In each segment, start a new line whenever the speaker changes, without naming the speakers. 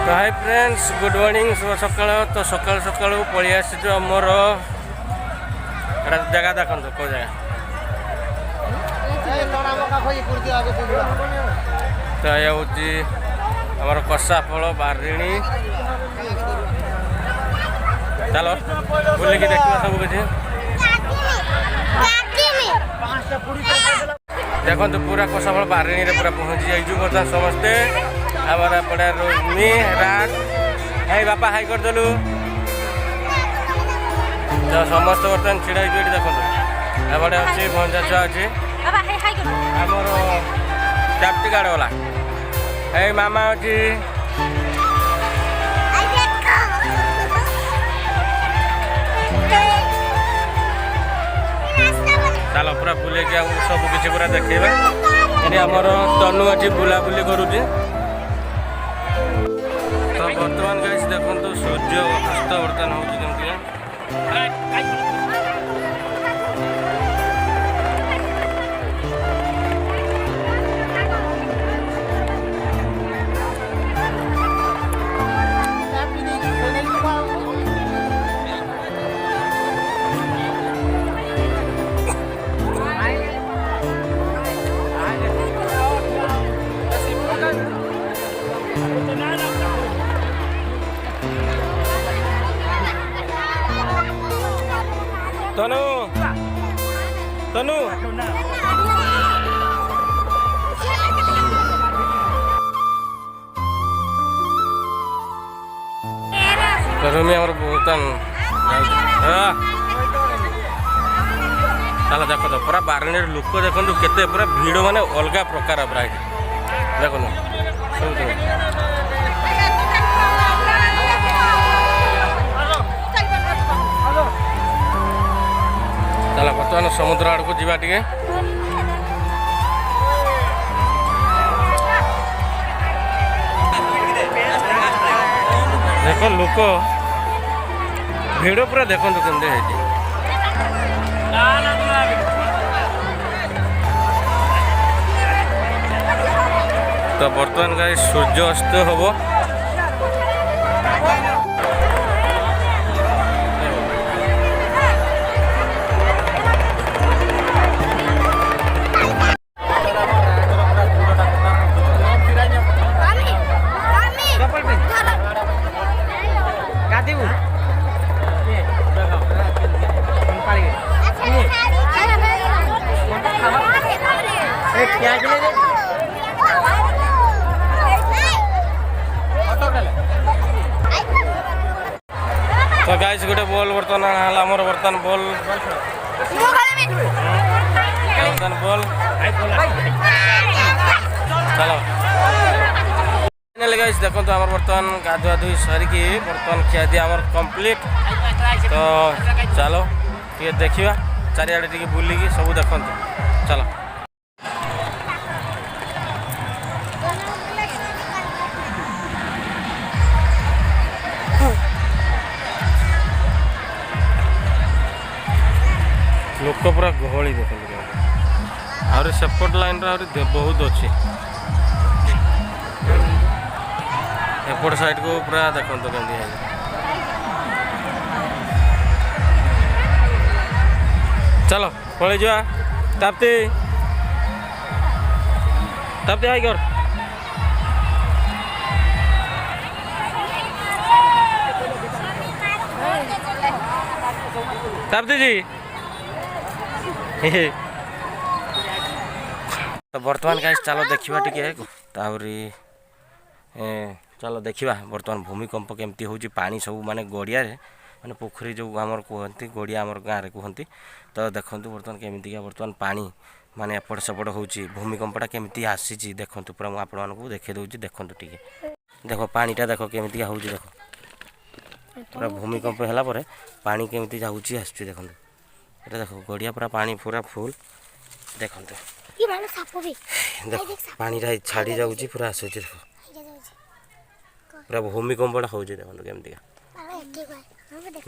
तो hi friends good morning शुभ सकाल। तो सकाल सकाल पलि आसी आमर जगह देखो कौ जगह तो ये हूँ आमर कसाफल बारिणी। चलो बुलिकी देखा सब किसी देखो पूरा कसाफल बारिणी रे पूरा पहुँची जाइए बता समस्ते आमर एपटे रोमी रात हाई बापा हाई करदेलु तो समस्त बर्तमान छिड़ा ये देखो एपटे अच्छी भंजा छुआ अच्छी आमर चाप्टी गाड़ गला ए मामा अच्छी चलो पूरा बुले सब किसी पूरा देखा ये आमर तनु अच्छी बुलाबुली करुच्ची। तो बर्तमान गाइस देखो सूर्य अस्त बर्तमान हो तनु तनु रूमी आम बर्तमान चलो देखो तो पूरा बारिणी लोक देखो केते पूरा भिड़ माने अलग प्रकार पूरा देखो चलो बर्तमान समुद्र आड़ को जीवा टिके देख लोक भिड़ पूरा देखो केमती है। तो बर्तमान गाय सूर्य अस्त हम तो गाइस गोटे बॉल बर्तमान आमर बर्तमान बॉल बॉल चलो गाइस देखो तो आमर बर्तमान गाधुआ धुई सरिकी बर्तमान खिया दिया आमर कंप्लीट। तो चलो ये देखा चारिआडे टी बुलिकी सब देखो चलो लोक पूरा गहली देख आहुरी सेपट लाइन बहुत अच्छी एपट साइड को पूरा देखो केमती है। चलो पलि जा ताप्ती ताप्ती हाई कर ताप्ती जी तो बर्तमान गाइस चलो देखा टे चलो देखा बर्तमान भूमिकंप केमती हो पानी सब माने गड़िया माने पोखरी जो आमर कहती गड़िया आमर गाँव में कहती। तो देखो बर्तमान केमती बर्तमान पानी माने एपट सेपट हो भूमिकंपटा केमती आसी देखो पूरा मुझे आपण मानक देखे दूसरी देखो टे देखो पानीटा देखो केमती हो देखो पूरा भूमिकंप है पानी केमती जाऊँगी आसुच्छी देखो ये देखो गड़िया पूरा पानी पूरा फुल देखो देखो पानी छाड़ी जाऊँगी पूरा आसूँ पूरा भूमिकंपटा हो देखो केमती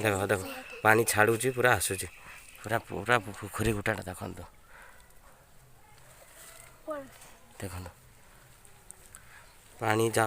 देखो देखो पानी छाड़ुची पूरा आसूँ पूरा पूरा पोखरी गुटाटा देखो देखो पानी जा